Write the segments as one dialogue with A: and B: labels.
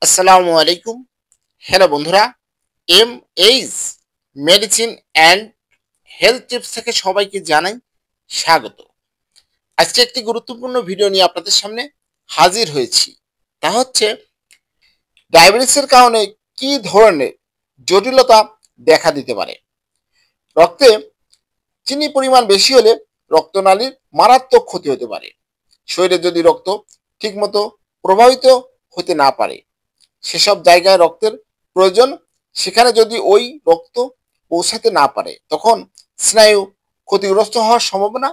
A: আসসালামু আলাইকুম। হ্যালো বন্ধুরা, M H medicine and health tips থেকে সবাইকে জানাই স্বাগত। আজকে একটি গুরুত্বপূর্ণ ভিডিও নিয়ে আপনাদের সামনে হাজির হয়েছি। তা হচ্ছে ডায়াবেটিসের কারণে কি ধরনের জটিলতা দেখা দিতে পারে। রক্তে চিনি পরিমাণ বেশি হলে রক্তনালীর মারাত্মক ক্ষতি হতে পারে। শরীরে যদি রক্ত ঠিকমতো প্রবাহিত হতে না পারে, সেসব জায়গায় রক্তের প্রয়োজন, সেখানে যদি ওই রক্ত পৌঁছাতে না পারে, তখন স্নায়ু ক্ষতিগ্রস্ত হওয়ার সম্ভাবনা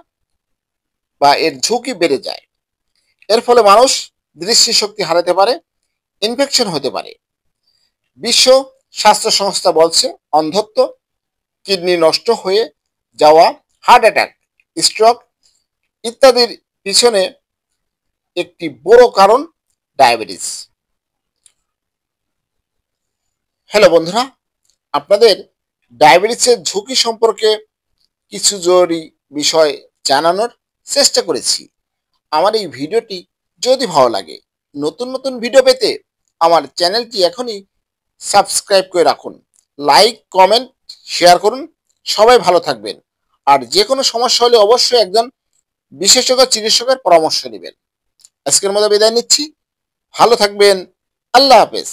A: বা এর ঝুঁকি বেড়ে যায়। এর ফলে মানুষ দৃষ্টিশক্তি হারাতে পারে, ইনফেকশন হতে পারে। বিশ্ব স্বাস্থ্য সংস্থা বলছে অন্ধত্ব, কিডনি নষ্ট হয়ে যাওয়া, হার্ট অ্যাটাক, স্ট্রোক ইত্যাদির পিছনে একটি বড় কারণ ডায়াবেটিস। হ্যালো বন্ধুরা, আপনাদের ডায়াবেটিসের ঝুঁকি সম্পর্কে কিছু জরুরি বিষয় জানানোর চেষ্টা করেছি। আমার এই ভিডিওটি যদি ভালো লাগে, নতুন নতুন ভিডিও পেতে আমার চ্যানেলটি এখনই সাবস্ক্রাইব করে রাখুন। লাইক, কমেন্ট, শেয়ার করুন। সবাই ভালো থাকবেন। আর যে কোনো সমস্যা হলে অবশ্যই একজন বিশেষজ্ঞ চিকিৎসকের পরামর্শ নেবেন। আজকের মতো বিদায় নিচ্ছি। ভালো থাকবেন। আল্লাহ হাফেজ।